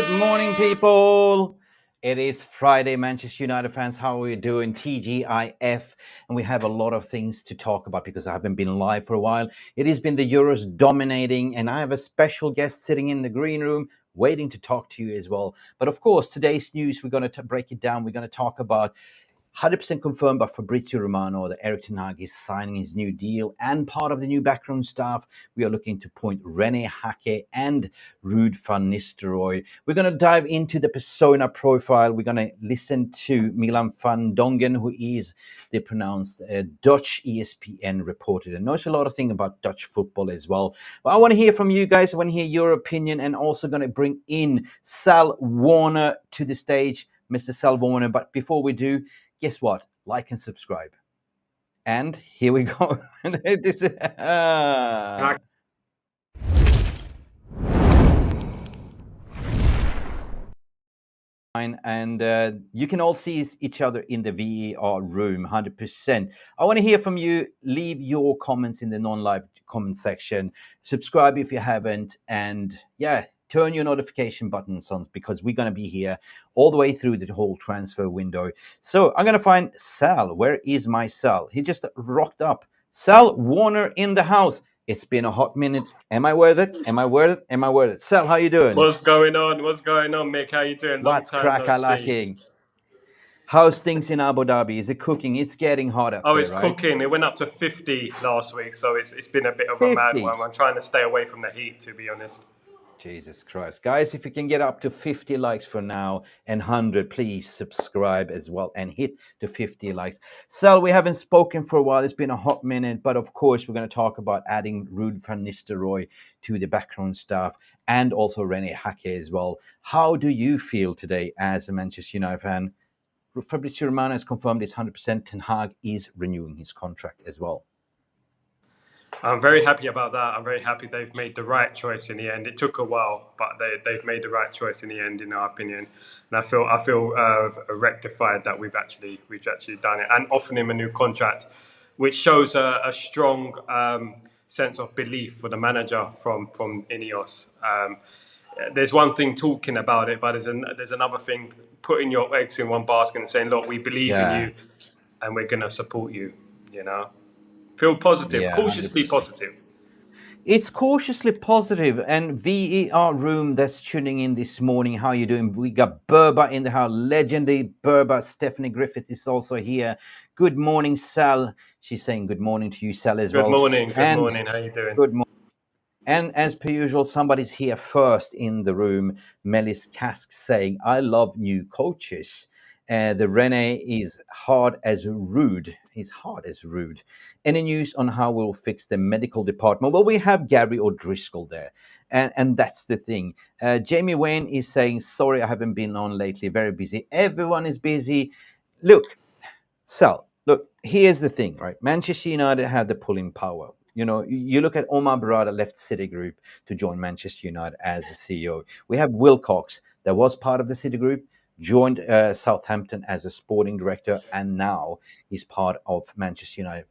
Good morning, people. It is Friday, Manchester United fans. How are we doing? TGIF. And we have a lot of things to talk about because I haven't been live for a while. It has been the Euros dominating, and I have a special guest sitting in the green room waiting to talk to you as well. But of course, today's news, we're going to break it down. We're going to talk about 100% confirmed by Fabrizio Romano that Eric Ten Hag is signing his new deal, and part of the new backroom staff, we are looking to appoint Rene, Hake, and Ruud van Nistelrooy. We're going to dive into the persona profile. We're going to listen to Milan van Dongen, who is the pronounced Dutch ESPN reporter and knows a lot of things about Dutch football as well. But I want to hear from you guys. I want to hear your opinion, and also going to bring in Sal Warner to the stage, Mr. Sal Warner. But before we do, guess what? Like and subscribe. And here we go. This is, and you can all see each other in the VAR room, 100%. I want to hear from you. Leave your comments in the non-live comment section. Subscribe if you haven't. And yeah, turn your notification buttons on because we're going to be here all the way through the whole transfer window. So I'm going to find Sal. Where is my Sal? He just rocked up. Sal Warner in the house. It's been a hot minute. Am I worth it? Am I worth it? Am I worth it? Sal, how you doing? What's going on? What's going on, Mick? How you doing? Long What's time no see. crack-a-lacking? How's things in Abu Dhabi? Is it cooking? It's getting hot up there, It's right? cooking. It went up to 50 last week, so it's been a bit of a 50. mad one. I'm trying to stay away from the heat, to be honest. Jesus Christ. Guys, if you can get up to 50 likes for now and 100, please subscribe as well and hit the 50 likes. Sal, we haven't spoken for a while. It's been a hot minute, but of course, we're going to talk about adding Ruud van Nistelrooy to the background staff and also Rene Hake as well. How do you feel today as a Manchester United fan? Fabrizio Romano has confirmed it's 100%. Ten Hag is renewing his contract as well. I'm very happy about that. I'm very happy they've made the right choice in the end. It took a while, but they've made the right choice in the end, in our opinion. And I feel rectified that we've actually done it and offering him a new contract, which shows a strong sense of belief for the manager from Ineos. There's one thing talking about it, but there's another thing putting your eggs in one basket and saying, "Look, we believe in you, and we're going to support you." You know. Feel positive, cautiously 100%. positive. It's cautiously positive. And VAR room that's tuning in this morning, how you doing? We got Berba in the house, legendary Berba. Stephanie Griffith is also here. Good morning, Sal. She's saying good morning to you, Sal, as well. Good morning. How you doing? Good morning. And as per usual, somebody's here first in the room. Melis Kask saying, I love new coaches. The Rene is hard as rude. He's hard as rude. Any news on how we'll fix the medical department? Well, we have Gary O'Driscoll there. And that's the thing. Jamie Wayne is saying, sorry, I haven't been on lately. Very busy. Everyone is busy. Look, Sal, look, here's the thing, right? Manchester United have the pulling power. You know, you look at Omar Barada left Citigroup to join Manchester United as a CEO. We have Wilcox that was part of the Citigroup, joined Southampton as a sporting director, and now he's part of Manchester United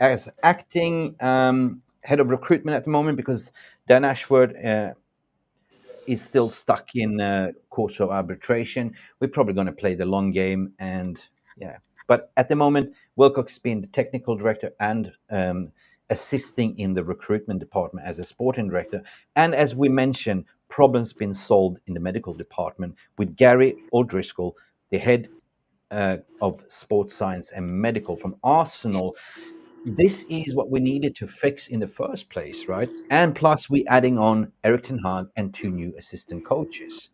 as acting head of recruitment at the moment because Dan Ashworth is still stuck in course of arbitration. We're probably going to play the long game, and yeah. But at the moment, Wilcox has been the technical director and assisting in the recruitment department as a sporting director. And as we mentioned, problems been solved in the medical department with Gary O'Driscoll, the head of sports science and medical from Arsenal. This is what we needed to fix in the first place, right? And plus, we adding on Eric Ten Hag and 2 new assistant coaches.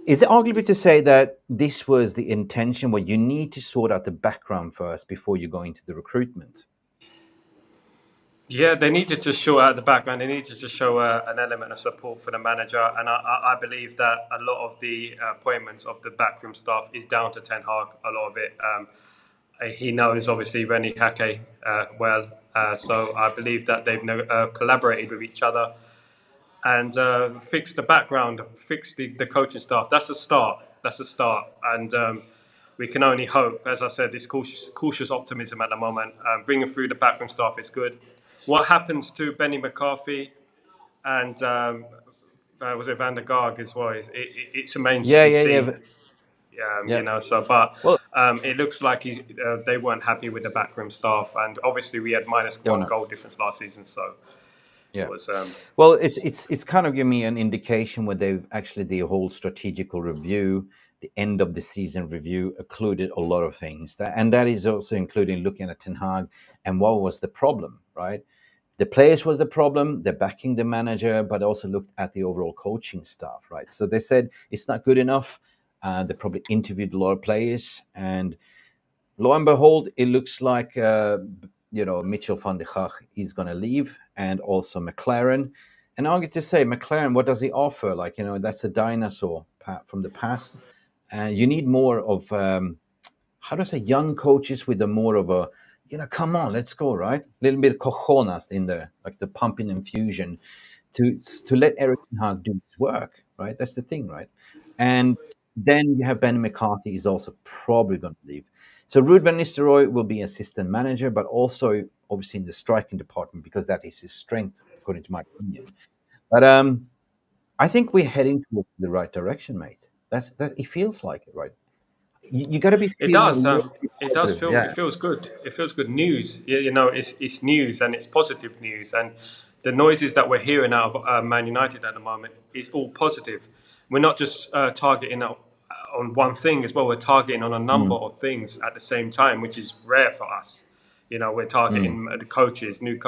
Is it arguably to say that this was the intention where you need to sort out the background first before you go into the recruitment? Yeah, they needed to show out the background. They needed to show an element of support for the manager, and I believe that a lot of the appointments of the backroom staff is down to Ten Hag. A lot of it, he knows obviously Rene Hake well, so I believe that they've collaborated with each other and fixed the background, fixed the coaching staff. That's a start. And we can only hope, as I said, this cautious optimism at the moment. Bringing through the backroom staff is good. What happens to Benny McCarthy and was it Van der Gaag as well? It's amazing Yeah, to yeah, see. yeah, You yeah. know, so but Well, it looks like they weren't happy with the backroom staff, and obviously we had minus don't one know. goal difference last season, so it Yeah. was. Well, it's kind of giving me an indication where they've actually the whole strategical review, the end of the season review included a lot of things, and that is also including looking at Ten Hag and what was the problem, right? The players was the problem. They're backing the manager, but also looked at the overall coaching staff, right? So they said it's not good enough. They probably interviewed a lot of players, and lo and behold, it looks like Mitchell van der Gaag is going to leave, and also McLaren. And I get to say, McLaren, what does he offer? Like that's a dinosaur from the past, and you need more of how do I say young coaches with a more of a come on, let's go, right? A little bit of cojones in there, like the pumping infusion to let Eric Ten Hag do his work, right? That's the thing, right? And then you have Ben McCarthy is also probably going to leave. So Ruud van Nistelrooy will be assistant manager, but also obviously in the striking department because that is his strength, according to my opinion. But I think we're heading towards the right direction, mate. That it feels like it, right? You got to be It feeling does. really It does positive, feel. It yeah. feels good. It feels good news. You know, it's news and it's positive news. And the noises that we're hearing out of Man United at the moment is all positive. We're not just targeting on one thing as well. We're targeting on a number Mm, of things at the same time, which is rare for us. You know, we're mm, targeting the coaches, new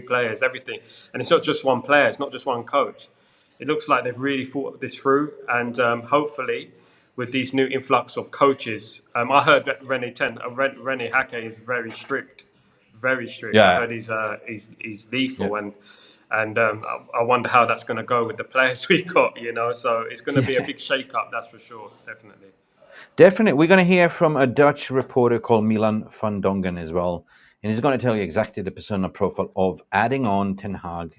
players, everything. And it's not just one player. It's not just one coach. It looks like they've really thought this through, and hopefully, with these new influx of coaches, I heard that Rene Hake is very strict, very strict. I yeah, heard he's yeah, lethal, and I wonder how that's going to go with the players we got. You know, so it's going to be a yeah. big shake-up, that's for sure, definitely. Definitely. We're going to hear from a Dutch reporter called Milan van Dongen as well. And he's going to tell you exactly the persona profile of adding on Ten Hag,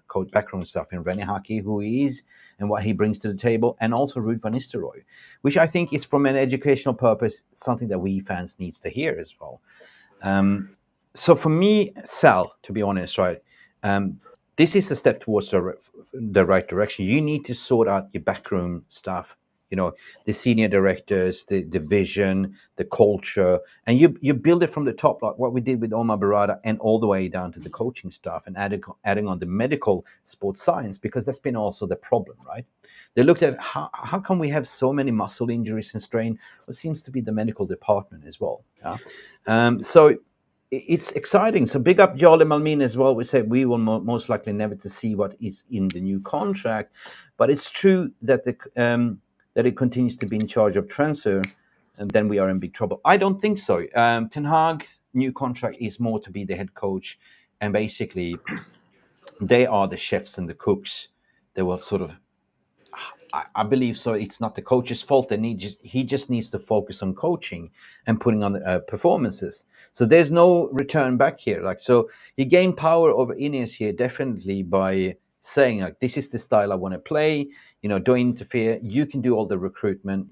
coach background stuff in Rene Hake, who he is and what he brings to the table, and also Ruud van Nistelrooy, which I think is from an educational purpose, something that we fans needs to hear as well. Um, so for me, Sal, to be honest, right, um, this is a step towards the right direction. You need to sort out your backroom stuff, the senior directors, the vision, the culture, and you build it from the top, like what we did with Omar Barada, and all the way down to the coaching staff, and adding on the medical sports science, because that's been also the problem, right? They looked at how come we have so many muscle injuries and strain. It seems to be the medical department as well. Yeah? So it's exciting. So big up Jolly Malmin as well. We said we will most likely never to see what is in the new contract, but it's true that that it continues to be in charge of transfer, and then we are in big trouble. I don't think so. Ten Hag's new contract is more to be the head coach, and basically they are the chefs and the cooks. They will sort of I believe so. It's not the coach's fault. He just needs to focus on coaching and putting on performances. So there's no return back here. Like so, he gained power over Ineos here definitely by saying like, "This is the style I want to play." Don't interfere. You can do all the recruitment.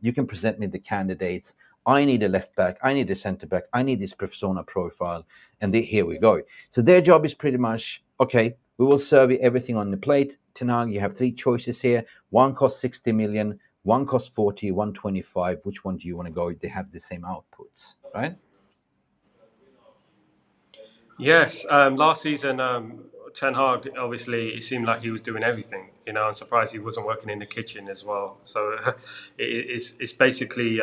You can present me the candidates. I need a left back. I need a centre back. I need this persona profile, and here we go. So their job is pretty much okay. We will serve you everything on the plate. Ten Hag, you have three choices here. One costs 60 million, one costs 40, 125. Which one do you want to go? They have the same outputs, right? Yes, last season, Ten Hag, obviously, it seemed like he was doing everything. You know, I'm surprised he wasn't working in the kitchen as well. So it's basically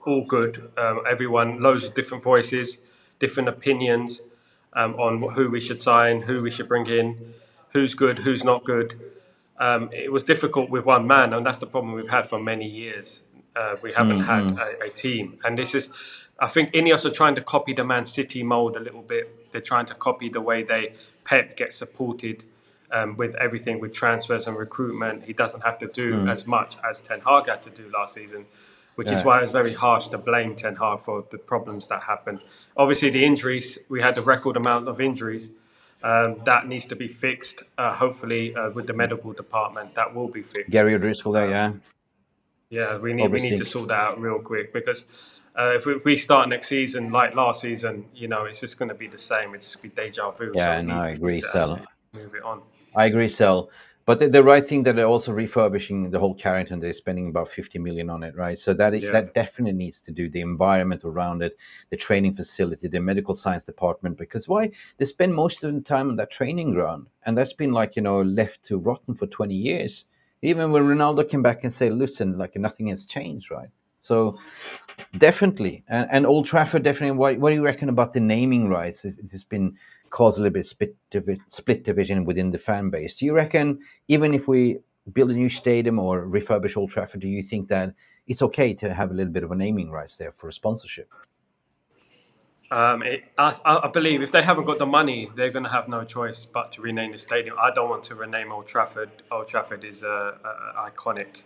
all good. Everyone, loads of different voices, different opinions on who we should sign, who we should bring in, who's good, who's not good. It was difficult with one man, and that's the problem we've had for many years. We haven't had Mm-mm. a team, and this is, I think, Ineos are trying to copy the Man City mold a little bit. They're trying to copy the way Pep gets supported with everything with transfers and recruitment. He doesn't have to do Mm. as much as Ten Hag had to do last season, which is Yeah. why it's very harsh to blame Ten Hag for the problems that happened. Obviously, the injuries, we had a record amount of injuries. That needs to be fixed. Hopefully, with the medical department, that will be fixed. Gary O'Driscoll there, yeah. Yeah, we need to Overseeing. sort that out real quick because if we start next season like last season, it's just going to be the same. It's just be deja vu. So Yeah, we no, need I we need agree, to Sal. absolutely move it on. I agree, Sal. But the right thing that they're also refurbishing the whole Carrington. They're spending about 50 million on it, right? So that definitely needs to do the environment around it, the training facility, the medical science department. Because why? They spend most of the time on that training ground, and that's been like left to rotten for 20 years. Even when Ronaldo came back and said, "Listen, like nothing has changed," right? So definitely, and Old Trafford definitely. What do you reckon about the naming rights? It's been caused a little bit split division within the fan base. Do you reckon even if we build a new stadium or refurbish Old Trafford, do you think that it's okay to have a little bit of a naming rights there for a sponsorship? I believe if they haven't got the money, they're going to have no choice but to rename the stadium. I don't want to rename Old Trafford. Old Trafford is iconic.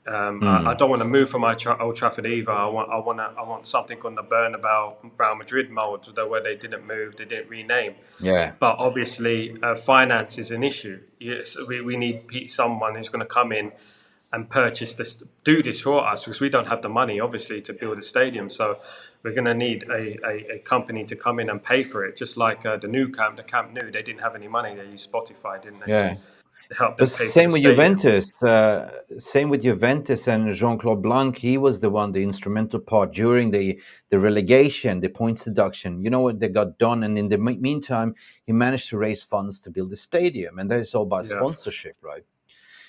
I don't want to move from Old Trafford either. I want something on the Bernabeu, Real Madrid mold, where they didn't move, they didn't rename. Yeah, But obviously, finance is an issue. Yes, we need someone who's going to come in and purchase this, do this for us, because we don't have the money, obviously, to build a stadium. So we're going to need a company to come in and pay for it. Just like the Camp Nou, they didn't have any money. They used Spotify, didn't they, yeah. to help them But pay for the same with stadium. Juventus. Same with Juventus and Jean-Claude Blanc. He was the one, the instrumental part during the relegation, the points deduction. You know what they got done, and in the meantime, he managed to raise funds to build the stadium, and that is all about Yeah, sponsorship, right?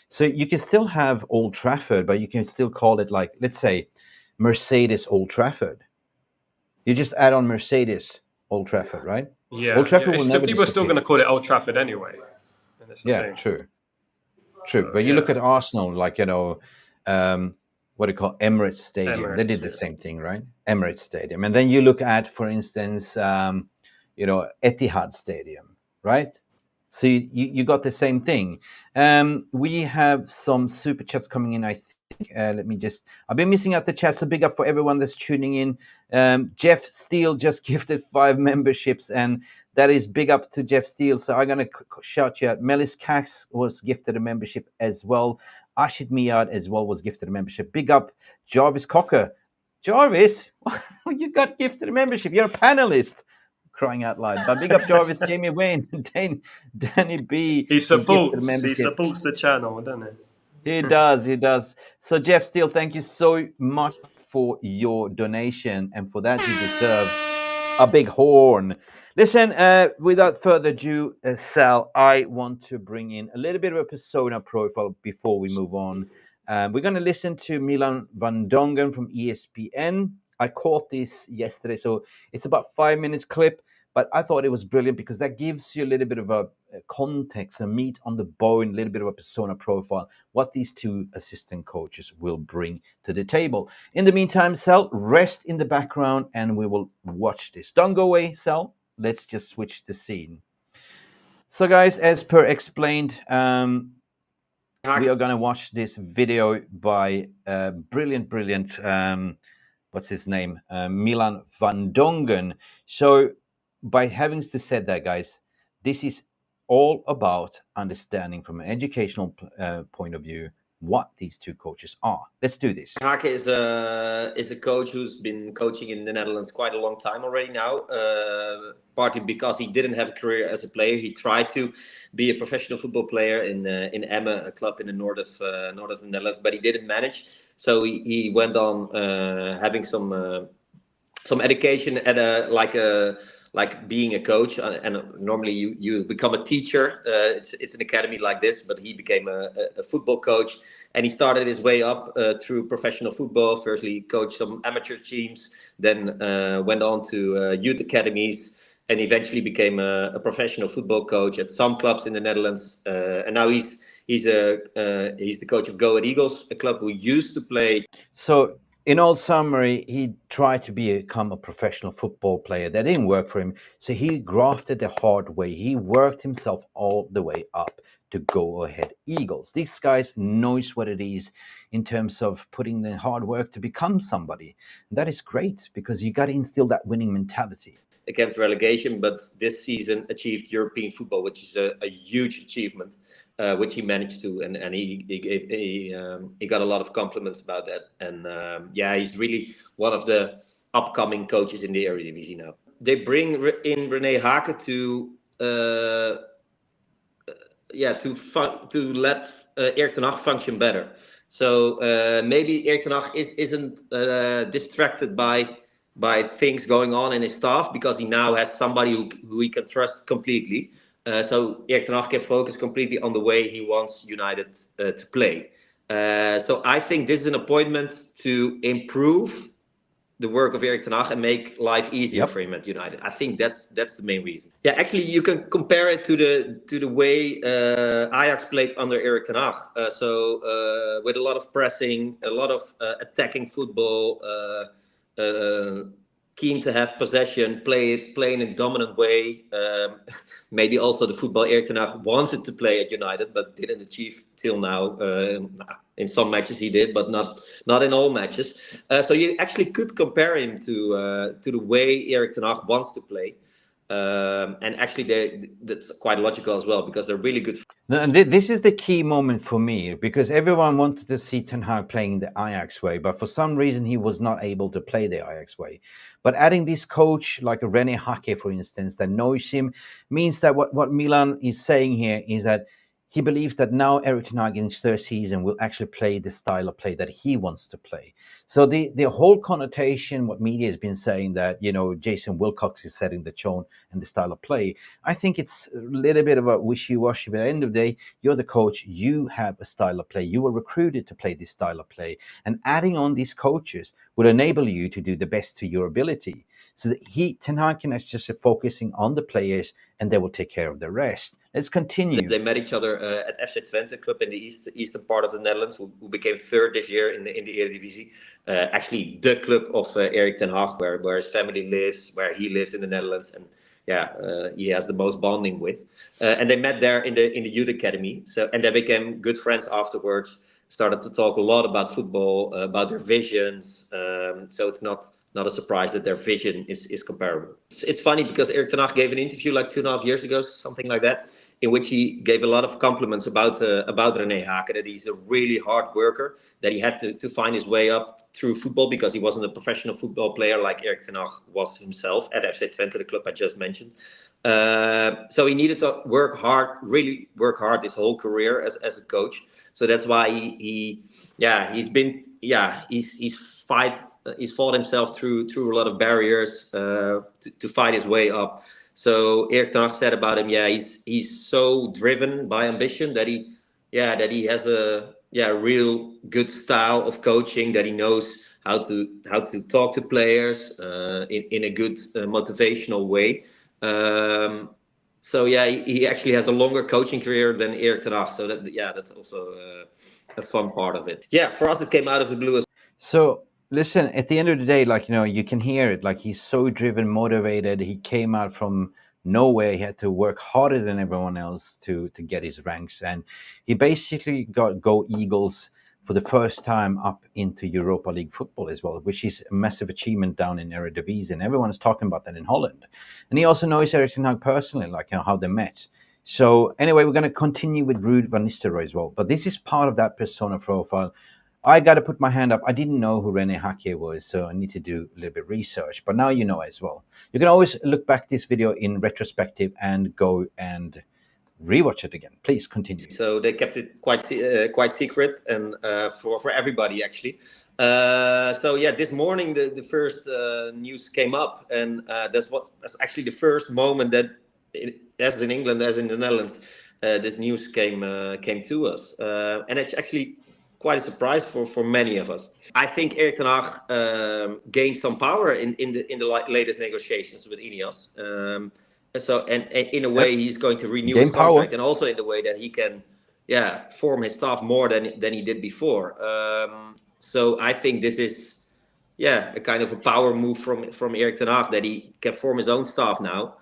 So you can still have Old Trafford, but you can still call it like, let's say, Mercedes Old Trafford. You just add on Mercedes Old Trafford, right? Old yeah. Trafford will It's, never people are still disappear. going to call it Old Trafford anyway, and that's the Yeah, thing. true. True, So but you look yeah, at Arsenal, like what do you call Emirates Stadium? They Emirates. did the Yeah. same thing, right? Emirates Stadium, and then you look at, for instance, Etihad Stadium, right? So you got the same thing. We have some super chats coming in. I think. Let me just. I've been missing out the chat, so big up for everyone that's tuning in. Jeff Steele just gifted 5 memberships, and that is big up to Jeff Steele. So I'm gonna shout you out. Melis Cax was gifted a membership as well. Ashid Miyad as well was gifted a membership. Big up Jarvis Cocker. Jarvis, you got gifted a membership. You're a panelist. Crying out loud. But big up Jarvis, Jamie Wayne, Danny B He was gifted a supports. He membership. supports the channel, doesn't He he? does, he does. So Jeff Steele, thank you so much for your donation, and for that you deserve a big horn. Listen, without further ado, Sal, I want to bring in a little bit of a persona profile before we move on. We're going to listen to Milan Van Dongen from ESPN. I caught this yesterday, so it's about 5 minutes clip, but I thought it was brilliant because that gives you a little bit of a context, a meat on the bone, a little bit of a persona profile, what these two assistant coaches will bring to the table. In the meantime, Sal, rest in the background and we will watch this. Don't go away, Sal. Let's just switch the scene. So, guys, as per explained, we are going to watch this video by brilliant, what's his name? Milan Van Dongen. So, by having said that, guys, this is all about understanding from an educational point of view what these two coaches are. Let's do this. Hake is a coach who's been coaching in the Netherlands quite a long time already now. Partly because he didn't have a career as a player, he tried to be a professional football player in Emmen, a club in the north of the Netherlands, but he didn't manage. So he went on having some education at like being a coach, and normally you become a teacher. It's an academy like this, but he became a football coach, and he started his way up through professional football. Firstly, he coached some amateur teams, then went on to youth academies, and eventually became a professional football coach at some clubs in the Netherlands. And now he's the coach of Go Ahead Eagles, a club who used to play. So, in all summary, he tried to become a professional football player. That didn't work for him. So he grafted the hard way. He worked himself all the way up to Go Ahead Eagles. These guys knows what it is in terms of putting the hard work to become somebody. And that is great because you got to instill that winning mentality. Against relegation, but this season achieved European football, which is a huge achievement, which he managed to, and he got a lot of compliments about that. And yeah, he's really one of the upcoming coaches in the Eredivisie now. They bring in Rene Hake to to let Erik Ten Hag function better. So maybe Erik Ten Hag isn't distracted by things going on in his staff, because he now has somebody who he can trust completely. So Erik Ten Hag can focus completely on the way he wants United to play. So I think this is an appointment to improve the work of Eric Ten Hag and make life easier for him at United. I think that's the main reason. Yeah, actually, you can compare it to the way Ajax played under Eric Ten Hag. With a lot of pressing, a lot of attacking football, keen to have possession, play in a dominant way. Maybe also the football Erik Ten Hag wanted to play at United, but didn't achieve till now. In some matches he did, but not in all matches. So you actually could compare him to the way Erik Ten Hag wants to play. And actually, that's quite logical as well, because they're really good. And this is the key moment for me, because everyone wanted to see Ten Hag playing the Ajax way, but for some reason he was not able to play the Ajax way. But adding this coach like a Rene, for instance, that knows him, means that what Milan is saying here is that he believes that now Erik Ten Hag in his third season will actually play the style of play that he wants to play. So the whole connotation, what media has been saying, that, you know, Jason Wilcox is setting the tone and the style of play, I think it's a little bit of a wishy-washy. But at the end of the day, you're the coach, you have a style of play, you were recruited to play this style of play, and adding on these coaches will enable you to do the best to your ability. So that Ten Hag can just focusing on the players, and they will take care of the rest. Let's continue. They met each other at FC Twente club in the eastern part of the Netherlands, who became third this year in the Eredivisie. Actually, the club of Erik Ten Hag, where his family lives, where he lives in the Netherlands, and he has the most bonding with. And they met there in the youth academy. And they became good friends afterwards. Started to talk a lot about football, about their visions. So it's not a surprise that their vision is comparable. It's funny because Erik Ten Hag gave an interview like 2.5 years ago, something like that, in which he gave a lot of compliments about Rene, that he's a really hard worker, that he had to find his way up through football because he wasn't a professional football player like Erik Ten Hag was himself at FC Twente, the club I just mentioned. So he needed to really work hard his whole career as a coach. So that's why he's fought himself through a lot of barriers to fight his way up. So Erik Ten Hag said about him, he's so driven by ambition that he has a real good style of coaching, that he knows how to talk to players in a good motivational way. He actually has a longer coaching career than Erik Ten Hag. So that's also a fun part of it. Yeah, for us it came out of the blue as. So listen, at the end of the day, like, you know, you can hear it. Like, he's so driven, motivated. He came out from nowhere. He had to work harder than everyone else to get his ranks, and he basically got Go Eagles for the first time up into Europa League football as well, which is a massive achievement down in Eredivisie, and everyone is talking about that in Holland. And he also knows Erik Ten Hag personally, like, you know, how they met. So anyway, we're going to continue with Ruud van Nistelrooy as well, but this is part of that persona profile. I got to put my hand up. I didn't know who Rene Hake was, so I need to do a little bit of research. But now you know as well. You can always look back this video in retrospective and go and rewatch it again. Please continue. So they kept it quite secret, and for everybody actually. This morning the first news came up, and that's actually the first moment that, as in England as in the Netherlands, this news came to us, and it's actually quite a surprise for many of us. I think Erik Ten Hag gained some power in the latest negotiations with Ineos. And in a way, he's going to renew his contract, and also in the way that he can, form his staff more than he did before. So I think this is, a kind of a power move from Erik Ten Hag, that he can form his own staff now.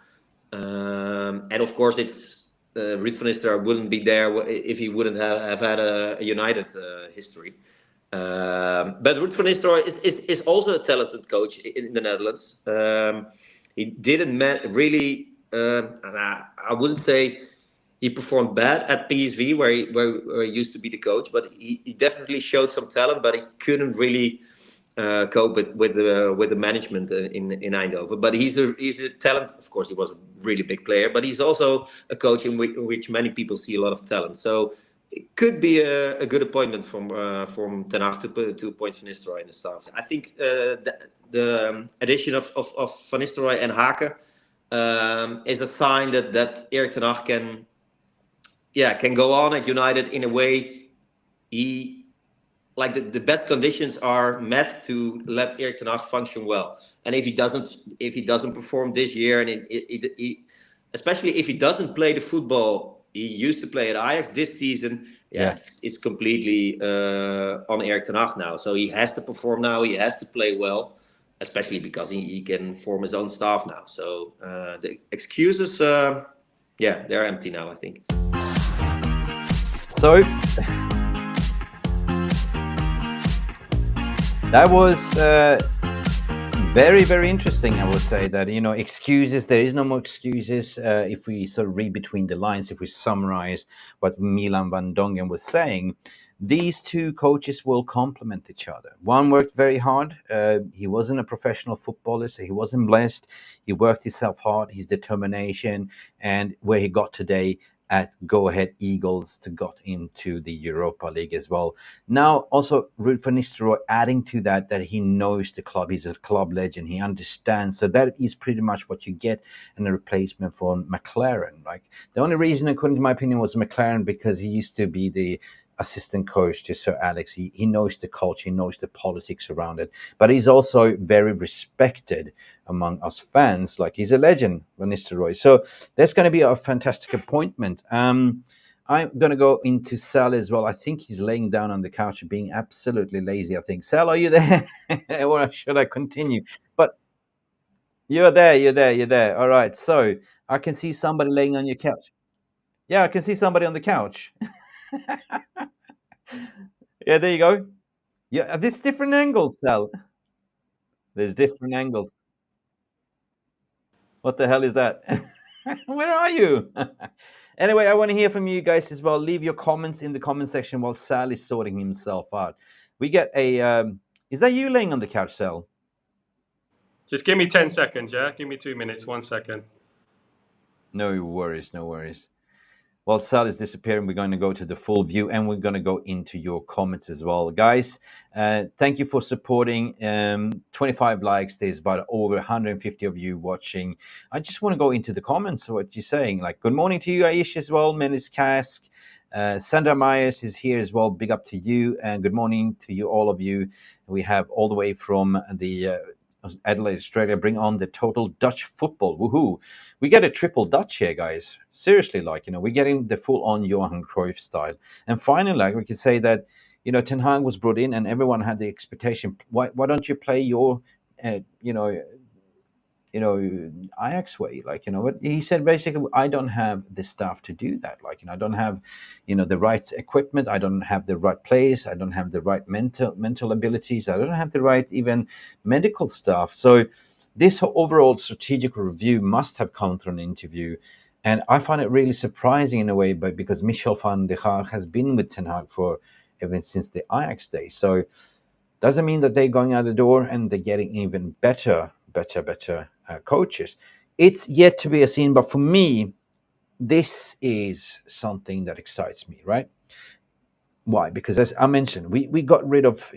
And of course, it's Ruud van Nistelrooy wouldn't be there if he wouldn't have had a United history. But Ruud van Nistelrooy is also a talented coach in the Netherlands. He didn't really. I wouldn't say he performed bad at PSV, where he used to be the coach, but he definitely showed some talent, but he couldn't really cope with the management in Eindhoven. But he's a talent. Of course, he was a really big player, but he's also a coach in which many people see a lot of talent. So it could be a good appointment from Ten Hag to appoint Van Nistelrooy in the staff. I think the addition of Van Nistelrooy and Hake is a sign that Erik Ten Hag can go on at United in a way the best conditions are met to let Erik Ten Hag function well. And if he doesn't perform this year, and especially if he doesn't play the football he used to play at Ajax this season, it's completely on Erik Ten Hag now. So he has to perform now. He has to play well, especially because he can form his own staff now. So the excuses, they're empty now, I think. So that was very, very interesting. I would say that, excuses, there is no more excuses. If we sort of read between the lines, if we summarize what Milan van Dongen was saying, these two coaches will complement each other. One worked very hard. He wasn't a professional footballer, so he wasn't blessed. He worked himself hard, his determination, and where he got today at Go Ahead Eagles to got into the Europa League as well. Now, also Ruud van Nistelrooy adding to that he knows the club. He's a club legend. He understands. So that is pretty much what you get in a replacement for McLaren. Like, the only reason I couldn't, in my opinion, was McLaren because he used to be the assistant coach to Sir Alex. He knows the culture, he knows the politics around it, but he's also very respected among us fans. Like, he's a legend, Van Nistelrooy. So that's going to be a fantastic appointment. I'm going to go into Sal as well. I think he's laying down on the couch being absolutely lazy, I think. Sal, are you there? Or should I continue? But you're there. All right. So I can see somebody laying on your couch. Yeah, I can see somebody on the couch. Yeah, there you go. Yeah, there's different angles, Sal. There's different angles. What the hell is that? Where are you? Anyway, I want to hear from you guys as well. Leave your comments in the comment section while Sal is sorting himself out. We get a. Is that you laying on the couch, Sal? Just give me 10 seconds, yeah? Give me 2 minutes, 1 second. No worries, no worries. While Sal is disappearing, we're going to go to the full view and we're going to go into your comments as well. Guys, thank you for supporting. 25 likes. There's about over 150 of you watching. I just want to go into the comments of what you're saying. Like, good morning to you, Aish, as well. Melis Kask. Sandra Myers is here as well. Big up to you. And good morning to you, all of you. We have all the way from the Adelaide, Australia. Bring on the total Dutch football. Woohoo. We get a triple Dutch here, guys. Seriously, we're getting the full-on Johan Cruyff style. And finally, we can say that, Ten Hag was brought in and everyone had the expectation. Why don't you play your, Ajax way? What he said, basically, I don't have the staff to do that. I don't have, the right equipment. I don't have the right players. I don't have the right mental abilities. I don't have the right even medical staff. So this overall strategic review must have come through an interview. And I find it really surprising in a way, but because Michel van der Gaag has been with Ten Hag for ever since the Ajax days. So doesn't mean that they're going out the door and they're getting even better coaches. It's yet to be seen, but for me, this is something that excites me, right? Why? Because as I mentioned, we got rid of,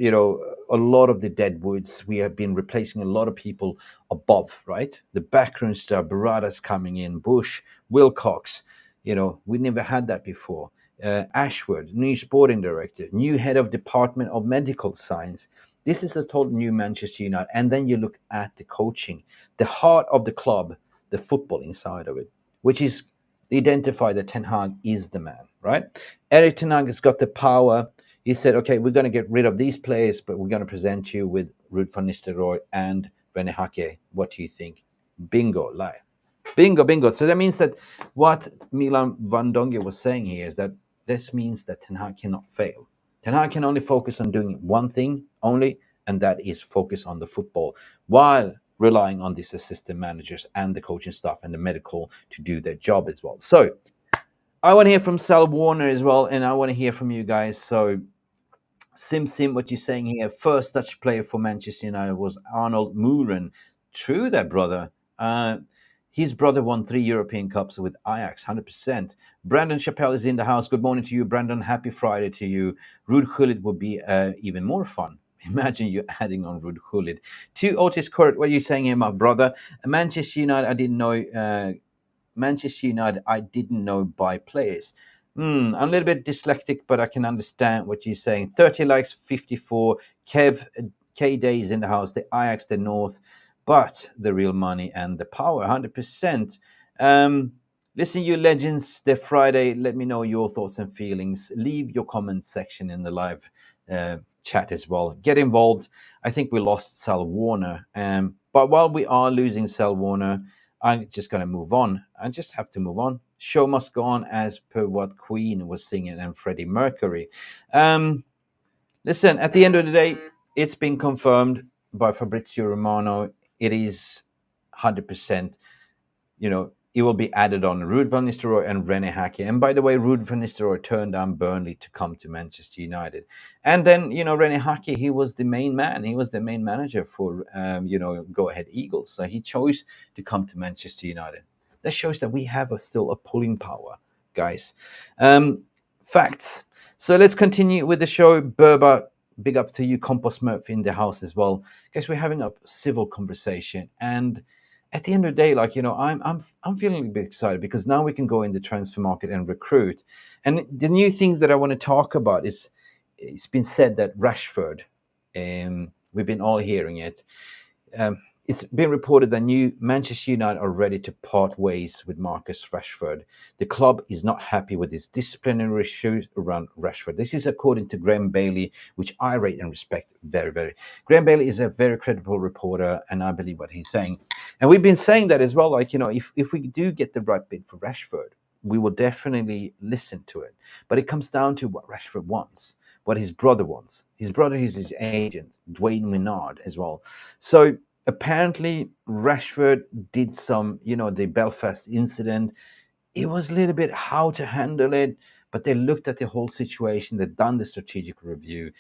a lot of the dead woods. We have been replacing a lot of people above, right? The backroom star, Barada's coming in, Bush, Wilcox, we never had that before. Ashwood, new sporting director, new head of Department of Medical Science. This is a total new Manchester United. And then you look at the coaching, the heart of the club, the football inside of it, which is identify that Ten Hag is the man, right? Eric Ten Hag has got the power. He said, okay, we're going to get rid of these players, but we're going to present you with Ruud van Nistelrooy and Rene. What do you think? Bingo, lie. Bingo. So that means that what Milan van Dongen was saying here is that this means that Ten Hag cannot fail. Ten Hag can only focus on doing one thing only, and that is focus on the football, while relying on these assistant managers and the coaching staff and the medical to do their job as well. So I want to hear from Sal Warner as well, and I want to hear from you guys. So Sim, what you're saying here, first Dutch player for Manchester United was Arnold Mooren. True that, brother. Uh, his brother won 3 European Cups with Ajax, 100%. Brandon Chappelle is in the house. Good morning to you, Brandon. Happy Friday to you. Ruud Gullit would be even more fun. Imagine you adding on Ruud Gullit. To Otis Kurt, what are you saying here, my brother? Manchester United, I didn't know. Manchester United, I didn't know by players. I'm a little bit dyslexic, but I can understand what you're saying. 30 likes, 54. K Day is in the house. The Ajax, the North, but the real money and the power, 100%. Listen, you legends, the Friday. Let me know your thoughts and feelings. Leave your comment section in the live chat as well. Get involved. I think we lost Sal Warner. But while we are losing Sal Warner, I'm just going to move on. I just have to move on. Show must go on, as per what Queen was singing and Freddie Mercury. Listen, at the end of the day, it's been confirmed by Fabrizio Romano. It is 100%. It will be added on Ruud van Nistelrooy and Rene Hake. And by the way, Ruud van Nistelrooy turned down Burnley to come to Manchester United. And then, Rene Hake, he was the main man. He was the main manager for, Go Ahead Eagles. So he chose to come to Manchester United. That shows that we have still a pulling power, guys. Facts. So let's continue with the show. Berba, big up to you. Compost Murphy in the house as well. Guys, we're having a civil conversation. And at the end of the day, I'm feeling a bit excited because now we can go in the transfer market and recruit. And the new thing that I want to talk about is, it's been said that Rashford, we've been all hearing it. It's been reported that new Manchester United are ready to part ways with Marcus Rashford. The club is not happy with his disciplinary issues around Rashford. This is according to Graham Bailey, which I rate and respect very, very. Graham Bailey is a very credible reporter, and I believe what he's saying. And we've been saying that as well. If we do get the right bid for Rashford, we will definitely listen to it. But it comes down to what Rashford wants, what his brother wants. His brother is his agent, Dwayne Minard, as well. So apparently Rashford did some, the Belfast incident. It was a little bit how to handle it, but they looked at the whole situation. They've done the strategic review.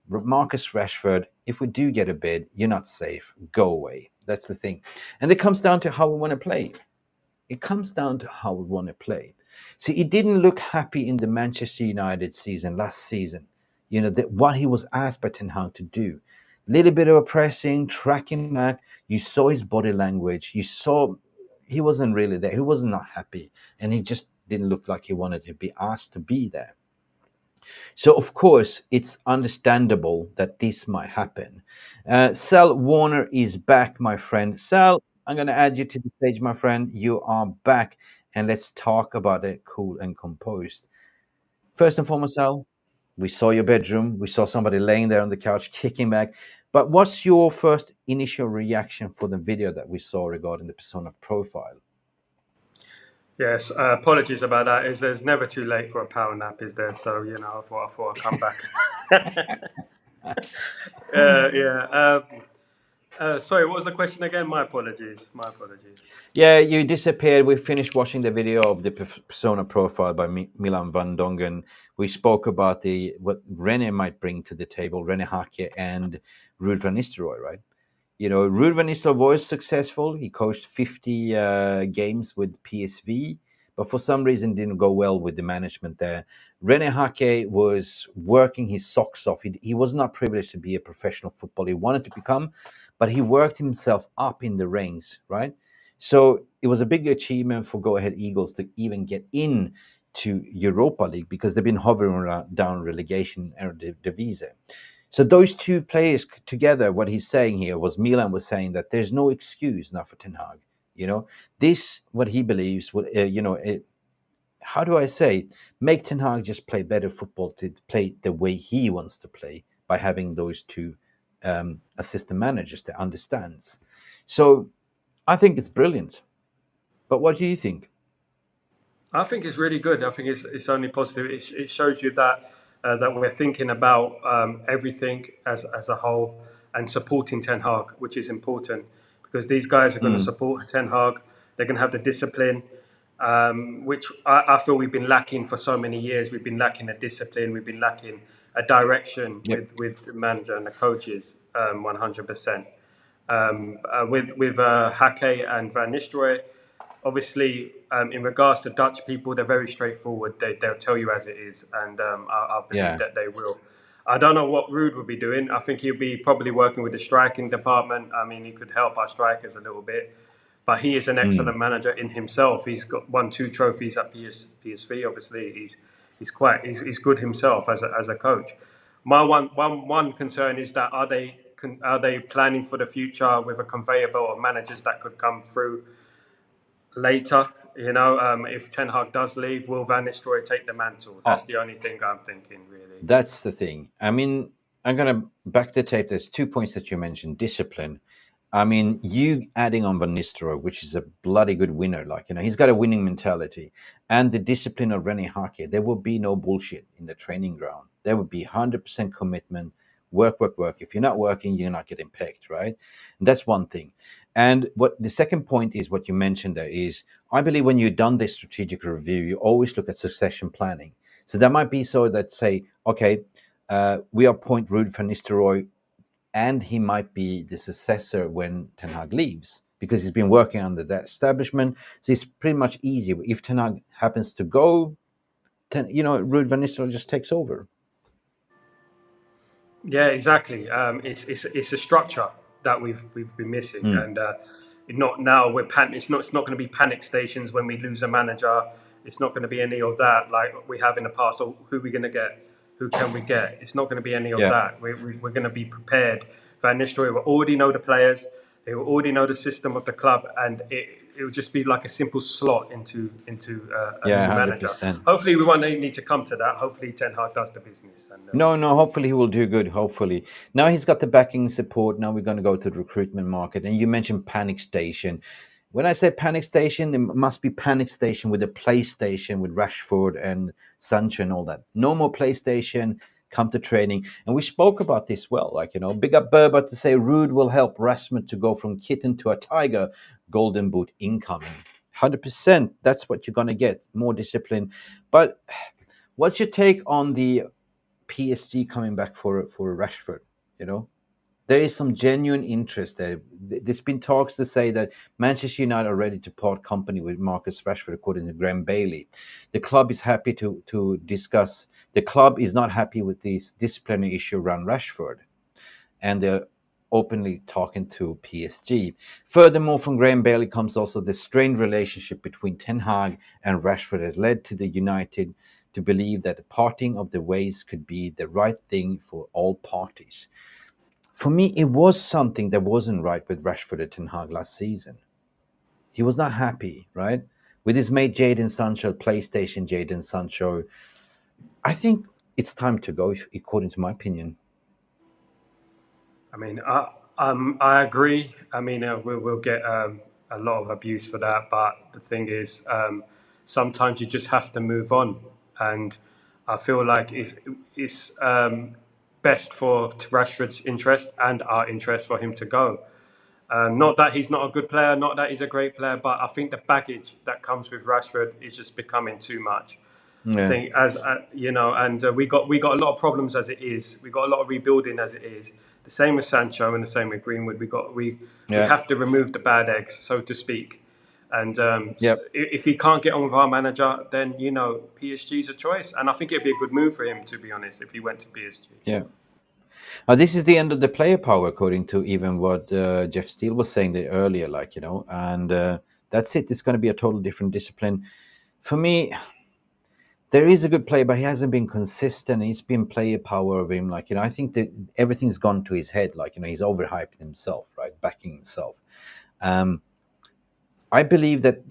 Marcus Rashford, if we do get a bid, you're not safe. Go away. That's the thing. And it comes down to how we want to play. It comes down to how we want to play. See, he didn't look happy in the Manchester United season, last season. What he was asked by Ten Hag to do. Little bit of a pressing, tracking back. You saw his body language. You saw he wasn't really there. He was not happy. And he just didn't look like he wanted to be asked to be there. So, of course, it's understandable that this might happen. Sal Warner is back, my friend. Sal, I'm going to add you to the stage, my friend. You are back, and let's talk about it cool and composed. First and foremost, Sal, we saw your bedroom. We saw somebody laying there on the couch, kicking back. But what's your first initial reaction for the video that we saw regarding the persona profile? Yes, apologies about that. There's never too late for a power nap, is there? So I thought I'd come back. Yeah. Sorry, what was the question again? My apologies. Yeah, you disappeared. We finished watching the video of the persona profile by Milan van Dongen. We spoke about what Rene might bring to the table, Rene Hake and Ruud van Nistelrooy, right? Ruud van Nistelrooy was successful. He coached 50 games with PSV, but for some reason didn't go well with the management there. Rene Hake was working his socks off. He was not privileged to be a professional footballer. He wanted to become, but he worked himself up in the ranks, right? So it was a big achievement for Go Ahead Eagles to even get in to Europa League because they've been hovering around down relegation Eredivisie. So those two players together, what he's saying here was Milan was saying that there's no excuse now for Ten Hag. This what he believes would, how do I say, make Ten Hag just play better football, to play the way he wants to play by having those two assistant managers that understands. So I think it's brilliant. But what do you think? I think it's really good. I think it's only positive. It shows you that we're thinking about everything as a whole and supporting Ten Hag, which is important because these guys are going to support Ten Hag. They're going to have the discipline. which I feel we've been lacking for so many years. We've been lacking a discipline. We've been lacking a direction Yep. with the manager and the coaches, 100%. With Hake and Van Nistelrooy, obviously, in regards to Dutch people, they're very straightforward. They'll tell you as it is, and I believe Yeah. that they will. I don't know what Ruud will be doing. I think he'll be probably working with the striking department. I mean, he could help our strikers a little bit, but he is an Mm. excellent manager in himself. He's won 2 trophies at PSV. Obviously, he's good himself as a coach. My one concern is that are they planning for the future with a conveyor belt of managers that could come through later? You know, if Ten Hag does leave, will Van Nistelrooy take the mantle? That's Oh, the only thing I'm thinking, really. that's the thing. I mean, I'm gonna back the tape. There's 2 points that you mentioned. Discipline. I mean, you adding on Van Nistelrooy, which is a bloody good winner. Like, he's got a winning mentality, and the discipline of Rene Hake. There will be no bullshit in the training ground. There would be 100% commitment. Work, work, work. If you're not working, you're not getting picked, right? And that's one thing. And what the second point is, what you mentioned there is, I believe when you've done this strategic review, you always look at succession planning. So that might be so that say, okay, we appoint Ruud van Nistelrooy, and he might be the successor when Ten Hag leaves because he's been working under that establishment. So it's pretty much easy. If Ten Hag happens to go, Ruud van Nistelrooy just takes over. Yeah, exactly. It's a structure that we've been missing, Mm. and not now. It's not going to be panic stations when we lose a manager. It's not going to be any of that like we have in the past. So who are we going to get? Who can we get? It's not going to be any of Yeah. that. We're going to be prepared. Van Nistelrooy will already know the players. They will already know the system of the club, and it will just be like a simple slot into a Yeah, new manager. 100%. Hopefully, we won't need to come to that. Hopefully, Ten Hag does the business. And No, hopefully he will do good. Hopefully. Now he's got the backing support. Now we're going to go to the recruitment market. And you mentioned Panic Station. When I say Panic Station, it must be Panic Station with a PlayStation with Rashford and Sancho and all that. No more PlayStation. Come to training. And we spoke about this well. Like, big up Berba to say Ruud will help Rasmus to go from kitten to a tiger. Golden boot incoming. 100%. That's what you're going to get. More discipline. But what's your take on the PSG coming back for Rashford? There is some genuine interest there. There's been talks to say that Manchester United are ready to part company with Marcus Rashford, according to Graham Bailey. The club is happy to discuss. The club is not happy with this disciplinary issue around Rashford, and they're openly talking to PSG. Furthermore, from Graham Bailey comes also the strained relationship between Ten Hag and Rashford has led to the United to believe that the parting of the ways could be the right thing for all parties. For me, it was something that wasn't right with Rashford at Ten Hag last season. He was not happy, right? With his mate Jadon Sancho, PlayStation Jadon Sancho. I think it's time to go, according to my opinion. I mean, I agree. I mean, we'll get a lot of abuse for that, but the thing is, sometimes you just have to move on, and I feel like it's best for Rashford's interest and our interest for him to go. Not that he's not a good player, not that he's a great player, but I think the baggage that comes with Rashford is just becoming too much. I Yeah. think as and we got a lot of problems as it is. We got a lot of rebuilding as it is. The same with Sancho and the same with Greenwood. We Yeah. have to remove the bad eggs, so to speak. And Yep. if he can't get on with our manager, then PSG's a choice. And I think it'd be a good move for him, to be honest, if he went to PSG. Yeah. This is the end of the player power, according to even what Jeff Steele was saying there earlier. And that's it. It's going to be a total different discipline. For me, there is a good player, but he hasn't been consistent. He's been player power of him. I think that everything's gone to his head. He's overhyping himself, right? Backing himself. Um, I believe that,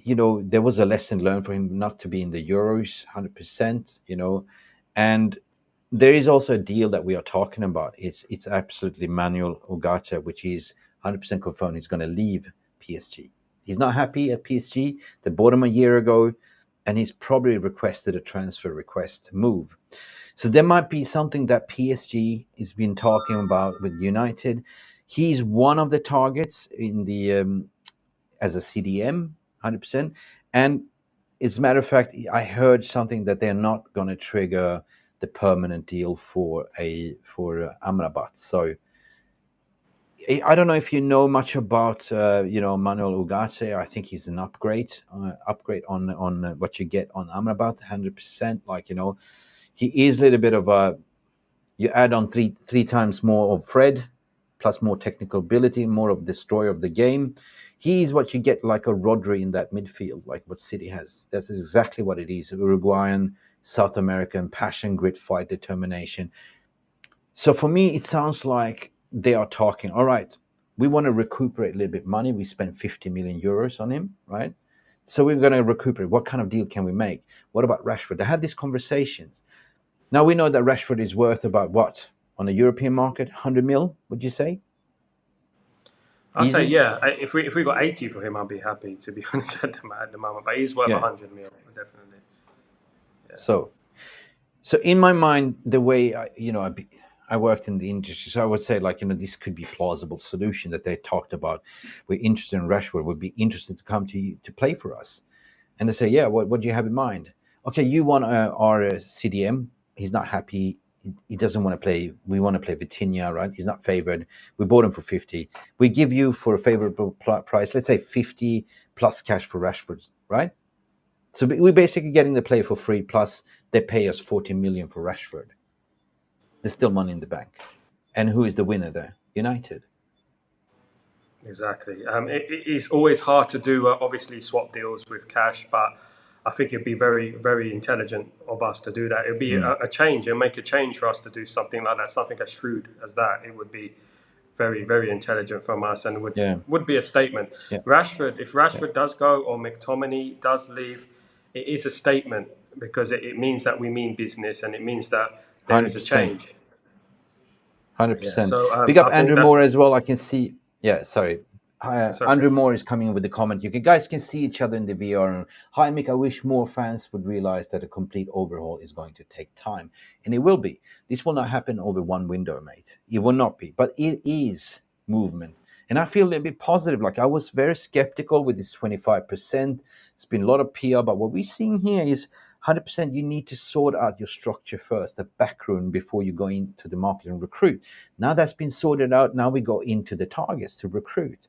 there was a lesson learned for him not to be in the Euros 100%, and there is also a deal that we are talking about. It's absolutely Manuel Ugarte, which is 100% confirmed he's going to leave PSG. He's not happy at PSG. They bought him a year ago, and he's probably requested a transfer request move. So there might be something that PSG has been talking about with United. He's one of the targets in the as a CDM, 100%. And as a matter of fact, I heard something that they're not going to trigger the permanent deal for Amrabat. So I don't know if you know much about Manuel Ugarte. I think he's an upgrade on what you get on Amrabat, 100%. Like, he is a little bit of a, you add on three times more of Fred, plus more technical ability, more of destroyer of the game. He's what you get like a Rodri in that midfield, like what City has. That's exactly what it is. Uruguayan, South American, passion, grit, fight, determination. So for me, it sounds like they are talking, all right, we want to recuperate a little bit money. We spent 50 million euros on him, right? So we're going to recuperate. What kind of deal can we make? What about Rashford? They had these conversations. Now we know that Rashford is worth about what? On the European market, 100 mil, would you say? I'll say, Easy? yeah. If we got 80 for him, I'd be happy, to be honest, at the moment. But he's worth Yeah. 100 mil, definitely. Yeah. So in my mind, the way I worked in the industry, so I would say this could be a plausible solution that they talked about. We're interested in Rashford, would be interested to come to you to play for us, and they say, yeah, what do you have in mind? Okay, you want our CDM? He's not happy. He doesn't want to play. We want to play Vitinha, right? He's not favored. We bought him for 50. We give you for a favorable price, let's say 50 plus cash for Rashford, right? So we're basically getting the player for free, plus they pay us 40 million for Rashford. There's still money in the bank. And who is the winner there? United. Exactly. It's always hard to do, obviously, swap deals with cash, but I think it'd be very, very intelligent of us to do that. It'd be a change. It'd make a change for us to do something like that, something as shrewd as that. It would be very, very intelligent from us, and would be a statement. Yeah. Rashford, if Rashford does go or McTominay does leave, it is a statement because it means that we mean business, and it means that there is a 100%. change. 100%. So Big up I think Andrew that's Moore as well. I can see. Yeah, sorry. it's okay. Andrew Moore is coming in with the comment. You guys can see each other in the VR. Hi, Mick. I wish more fans would realize that a complete overhaul is going to take time. And it will be. This will not happen over one window, mate. It will not be. But it is movement. And I feel a little bit positive. Like, I was very skeptical with this 25%. It's been a lot of PR. But what we're seeing here is 100%. You need to sort out your structure first, the backroom, before you go into the market and recruit. Now that's been sorted out. Now we go into the targets to recruit.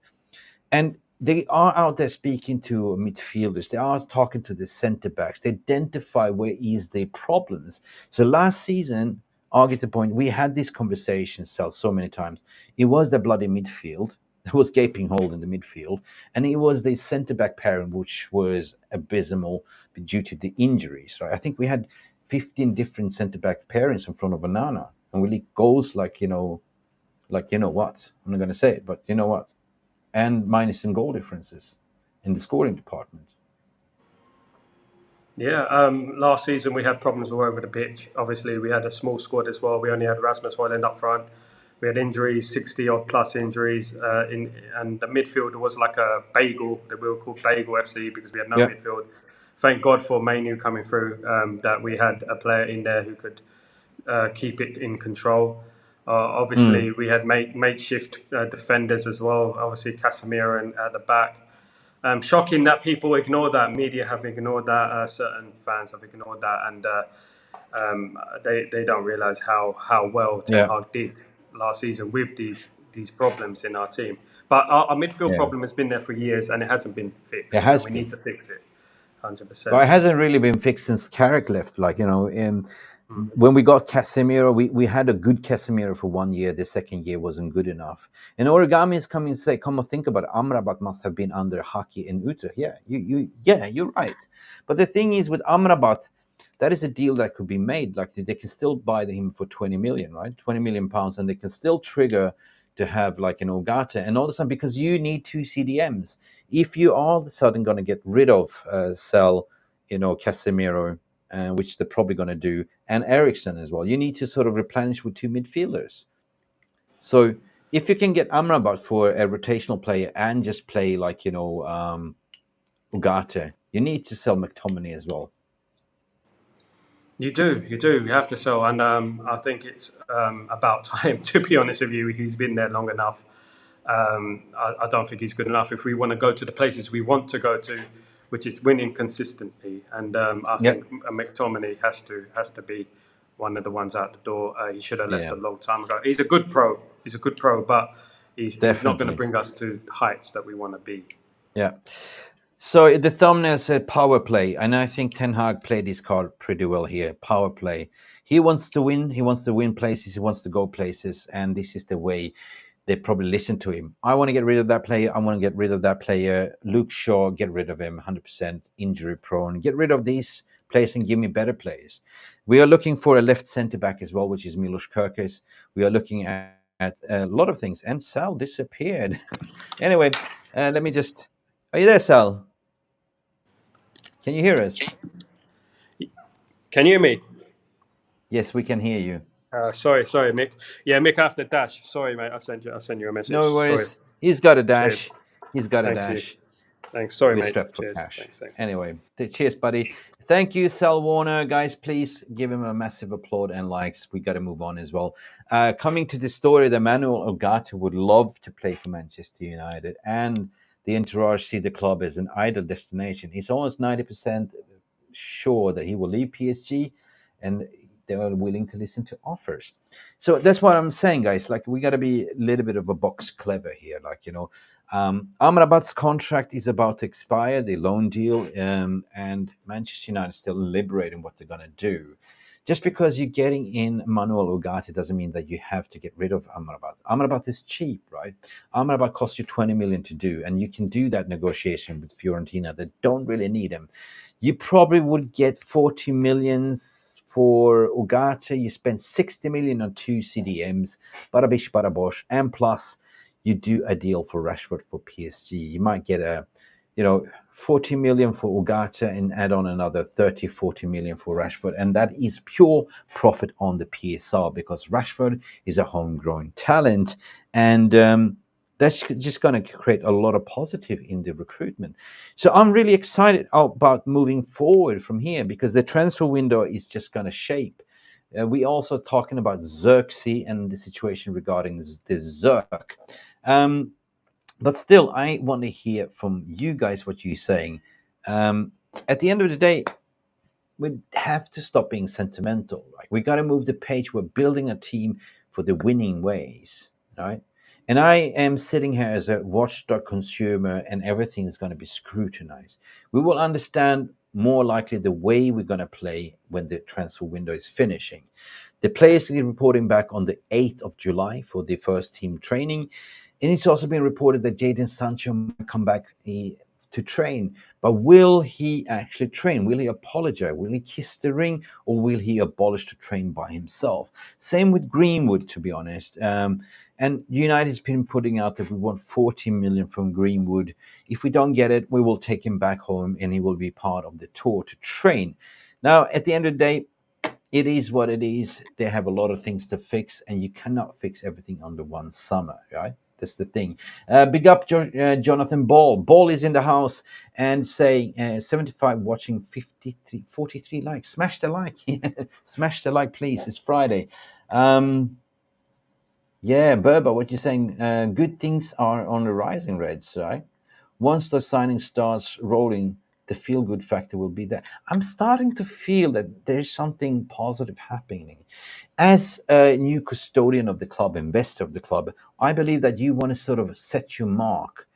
And they are out there speaking to midfielders. They are talking to the centre backs. They identify where is the problems. So last season, argue the point, we had this conversation, Sal, so many times. It was the bloody midfield. There was gaping hole in the midfield. And it was the centre back pairing, which was abysmal due to the injuries. Right? I think we had 15 different centre back pairings in front of Banana. And we leaked goals like you know what? I'm not going to say it, but you know what? And minus in goal differences in the scoring department. Yeah, last season we had problems all over the pitch. Obviously, we had a small squad as well. We only had Rasmus Højlund up front. We had injuries, 60 odd plus injuries, and the midfield was like a bagel that we were called Bagel FC because we had no midfield. Thank God for Manu coming through, that we had a player in there who could keep it in control. Obviously, we had makeshift defenders as well. Obviously, Casemiro and at the back. Shocking that people ignore that. Media have ignored that. Certain fans have ignored that, and they don't realise how well Ten Hag did last season with these problems in our team. But our midfield problem has been there for years, and it hasn't been fixed. It has we been. Need to fix it, 100%. But it hasn't really been fixed since Carrick left. When we got Casemiro, we had a good Casemiro for 1 year. The second year wasn't good enough. And Origami is coming to say, come on, think about it. Amrabat must have been under Hake and Utrecht. Yeah, you're right. But the thing is with Amrabat, that is a deal that could be made. Like they can still buy him for 20 million, right? 20 million pounds, and they can still trigger to have like an Ugarte and all of a sudden, because you need two CDMs. If you are all of a sudden going to get rid of sell, Casemiro, which they're probably going to do, and Eriksen as well, you need to sort of replenish with two midfielders. So if you can get Amrabat for a rotational player and just play like Ugarte, you need to sell McTominay as well. You do. You have to sell, and I think it's about time. To be honest with you, he's been there long enough. I don't think he's good enough. If we want to go to the places we want to go to, which is winning consistently. And I Yep. think McTominay has to be one of the ones out the door. He should have left Yeah, a long time ago. He's a good pro. He's a good pro, but he's not going to definitely. bring us to heights that we want to be. Yeah. So the thumbnail said power play, and I think Ten Hag played this card pretty well here. Power play. He wants to win. He wants to win places. He wants to go places, and this is the way they probably listen to him. I want to get rid of that player. I want to get rid of that player. Luke Shaw, get rid of him. 100% injury prone. Get rid of these players and give me better players. We are looking for a left centre back as well, which is Milos Kerkez. We are looking at a lot of things, and Sal disappeared. Anyway, let me just. Are you there, Sal? Can you hear us? Can you hear me? Yes, we can hear you. Sorry, Mick. Yeah, Mick, after dash. Sorry, mate. I sent you a message. No Sorry. worries. He's got a Cheers. dash. He's got a Thank you. dash. Thanks. Sorry, We're mate. strapped for Cheers. cash. Thanks. Anyway, cheers, buddy. Thank you, Sal Warner. Guys, please give him a massive applaud and likes. We got to move on as well. Coming to the story that Manuel Ugarte would love to play for Manchester United, and the entourage see the club as an ideal destination. He's almost 90% sure that he will leave PSG, and they are willing to listen to offers. So that's what I'm saying, guys. Like, we got to be a little bit of a box clever here. Like, Amrabat's contract is about to expire, the loan deal, and Manchester United is still deliberating what they're going to do. Just because you're getting in Manuel Ugarte doesn't mean that you have to get rid of Amrabat. Amrabat is cheap, right? Amrabat costs you 20 million to do, and you can do that negotiation with Fiorentina that don't really need him. You probably would get 40 millions for Ugarte. You spend 60 million on 2 CDMs, bada bish, bada bosh, and plus you do a deal for Rashford for PSG. You might get 40 million for Ugarte and add on another 30, 40 million for Rashford. And that is pure profit on the PSR because Rashford is a homegrown talent. And that's just going to create a lot of positive in the recruitment. So I'm really excited about moving forward from here because the transfer window is just going to shape. We also talking about Zirkzee and the situation regarding the Zerk. But still, I want to hear from you guys what you're saying. At the end of the day, we have to stop being sentimental. Like, we got to move the page. We're building a team for the winning ways, right? And I am sitting here as a watchdog consumer, and everything is going to be scrutinized. We will understand more likely the way we're going to play when the transfer window is finishing. The players are reporting back on the 8th of July for the first team training. And it's also been reported that Jadon Sancho might come back to train. But will he actually train? Will he apologize? Will he kiss the ring? Or will he abolish to train by himself? Same with Greenwood, to be honest. And United has been putting out that we want 40 million from Greenwood. If we don't get it, we will take him back home and he will be part of the tour to train. Now, at the end of the day, it is what it is. They have a lot of things to fix, and you cannot fix everything under one summer, right? That's the thing. Big up Jonathan Ball. Ball is in the house and saying 75 watching 43 likes. Smash the like. Smash the like, please. It's Friday. Yeah, Berber, what you're saying, good things are on the rising, Reds, right? Once the signing starts rolling, the feel-good factor will be there. I'm starting to feel that there's something positive happening. As a new custodian of the club, investor of the club, I believe that you want to sort of set your mark.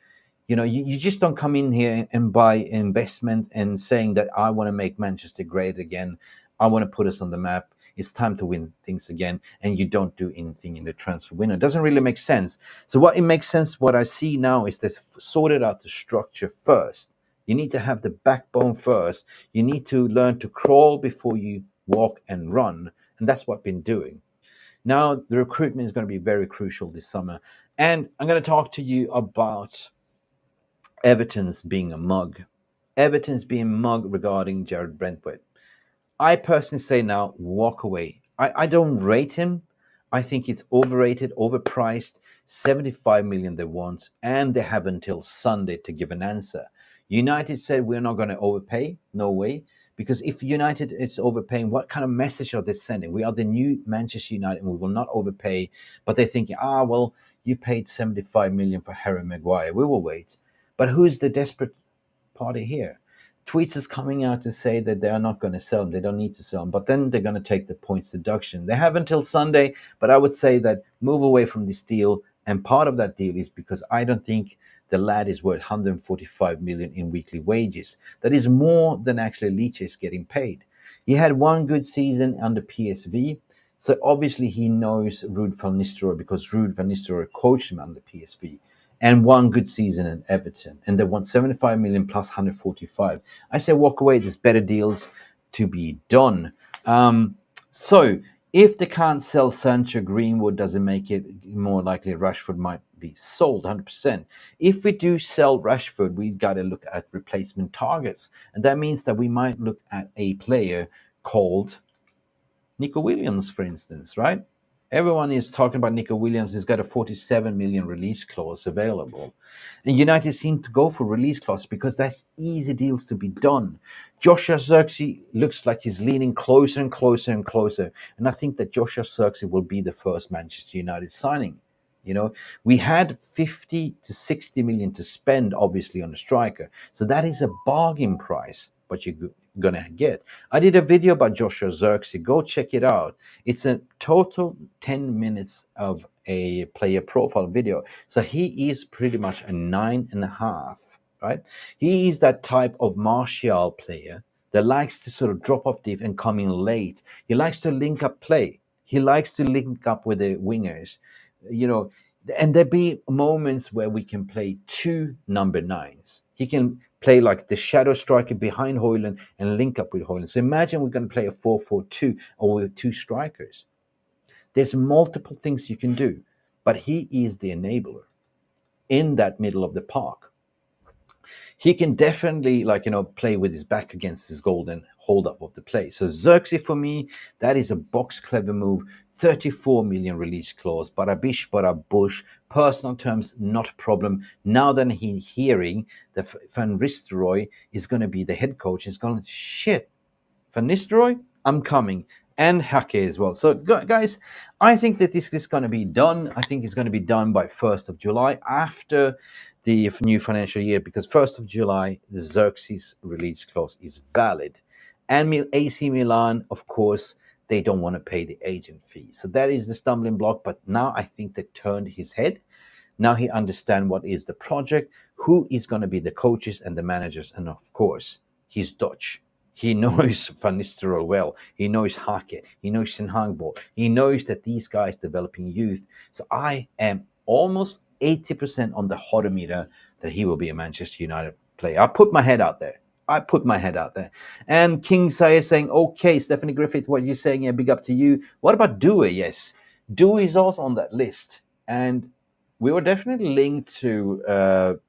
You just don't come in here and buy investment and saying that I want to make Manchester great again. I want to put us on the map. It's time to win things again, and you don't do anything in the transfer window. It doesn't really make sense. So what it makes sense, what I see now is they've sorted out the structure first. You need to have the backbone first. You need to learn to crawl before you walk and run, and that's what I've been doing. Now the recruitment is going to be very crucial this summer, and I'm going to talk to you about Everton's being a mug. Everton's being mug regarding Jared Brentwood. I personally say now, walk away. I don't rate him. I think it's overrated, overpriced. 75 million they want, and they have until Sunday to give an answer. United said we're not going to overpay. No way. Because if United is overpaying, what kind of message are they sending? We are the new Manchester United and we will not overpay. But they're thinking, well, you paid 75 million for Harry Maguire. We will wait. But who's the desperate party here? tweets is coming out to say that they are not going to sell him. They don't need to sell him, but then they're going to take the points deduction. They have until Sunday, but I would say that move away from this deal. And part of that deal is because I don't think the lad is worth 145 million in weekly wages. That is more than actually Leach is getting paid. He had one good season under PSV, so obviously he knows Ruud van Nistelrooy because Ruud van Nistelrooy coached him under PSV, and one good season in Everton, and they won 75 million plus 145. I say walk away. There's better deals to be done. So if they can't sell Sancho, Greenwood doesn't make it more likely Rashford might be sold 100%. If we do sell Rashford, we got to look at replacement targets, and that means that we might look at a player called Nico Williams, for instance, right? Everyone is talking about Nico Williams. He's got a 47 million release clause available. And United seem to go for release clause because that's easy deals to be done. Joshua Zirkzee looks like he's leaning closer and closer and closer. And I think that Joshua Zirkzee will be the first Manchester United signing. You know, we had 50 to 60 million to spend, obviously, on a striker. So that is a bargain price, but you're going to get. I did a video about Joshua Zirkzee. Go check it out. It's a total 10 minutes of a player profile video. So he is pretty much a 9.5, right? He is that type of Martial player that likes to sort of drop off deep and come in late. He likes to link up play. He likes to link up with the wingers. You know, and there be moments where we can play two number nines. He can play like the shadow striker behind Højlund and link up with Højlund. So imagine we're going to play a 4-4-2 or with two strikers. There's multiple things you can do, but he is the enabler in that middle of the park. He can definitely, play with his back against his goal and hold up of the play. So Zirkzee, for me, that is a box clever move. 34 million release clause. Barabish, Barabush. Personal terms, not a problem. Now that he's hearing that Van Nistelrooy is going to be the head coach, he's going, shit, Van Nistelrooy, I'm coming. And Hake as well. So, guys, I think that this is going to be done. I think it's going to be done by 1st of July after the new financial year, because 1st of July, the Zirkzee's release clause is valid. And AC Milan, of course, they don't want to pay the agent fee. So that is the stumbling block. But now I think they turned his head. Now he understands what is the project, who is going to be the coaches and the managers. And of course, he's Dutch. He knows Van Nistelrooy well. He knows Hake. He knows Ten Hag ball. He knows that these guys developing youth. So I am almost 80% on the hodometer that he will be a Manchester United player. I put my head out there. And King Sayer saying, okay, Stephanie Griffith, what you're saying, yeah, big up to you. What about Dewey? Yes, Dewey is also on that list. And we were definitely linked to,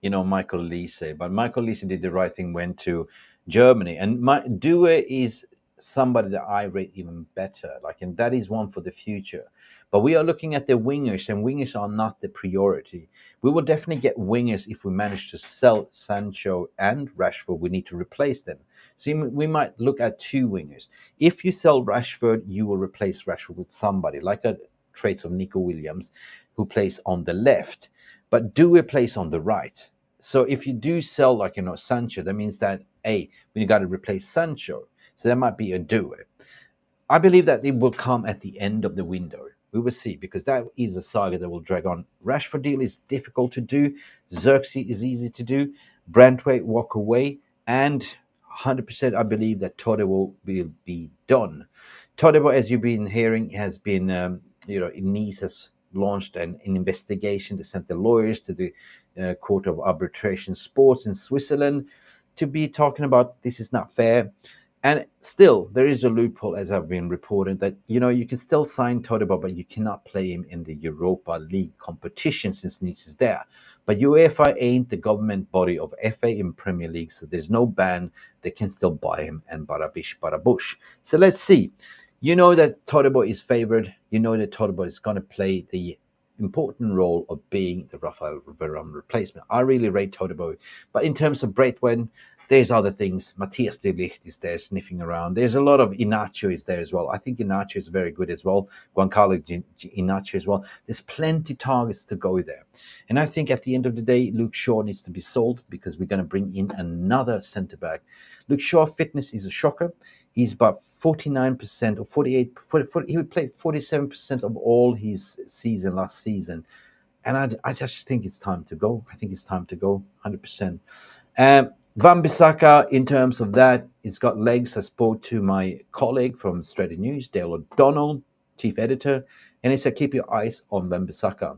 Michael Lise. But Michael Lise did the right thing, went to Germany. And Dewey is somebody that I rate even better. And that is one for the future. But we are looking at the wingers, and wingers are not the priority. We will definitely get wingers if we manage to sell Sancho and Rashford. We need to replace them. So we might look at two wingers. If you sell Rashford, you will replace Rashford with somebody, like a traits of Nico Williams, who plays on the left. But Dewey plays on the right. So if you do sell, Sancho, that means that, we got to replace Sancho. So there might be a Dewey. I believe that it will come at the end of the window. We will see, because that is a saga that will drag on. Rashford deal is difficult to do. Zirkzee is easy to do. Brantwaite walk away. And 100% I believe that Todibo will be done. Todibo, as you've been hearing, has been, Nice has launched an investigation. They sent the lawyers to the Court of Arbitration Sports in Switzerland to be talking about this is not fair. And still, there is a loophole, as I've been reporting, that, you can still sign Todibo, but you cannot play him in the Europa League competition since Nice is there. But UEFA ain't the government body of FA in Premier League, so there's no ban. They can still buy him, and barabish, barabush. So let's see. You know that Todibo is favored. You know that Todibo is going to play the important role of being the Rafael Varane replacement. I really rate Todibo. But in terms of Braithwaite, There's other things. Matthias de Ligt is there sniffing around. There's a lot of Inacho is there as well. I think Inacho is very good as well. Giancarlo Inacho as well. There's plenty targets to go there. And I think at the end of the day, Luke Shaw needs to be sold because we're going to bring in another centre back. Luke Shaw fitness is a shocker. He's about 49% or 48. He would play 47% of all his season last season. And I just think it's time to go. I think it's time to go 100%. Van Bissaka, in terms of that, it's got legs. I spoke to my colleague from Strategy News, Dale O'Donnell, chief editor, and he said, keep your eyes on Van Bissaka.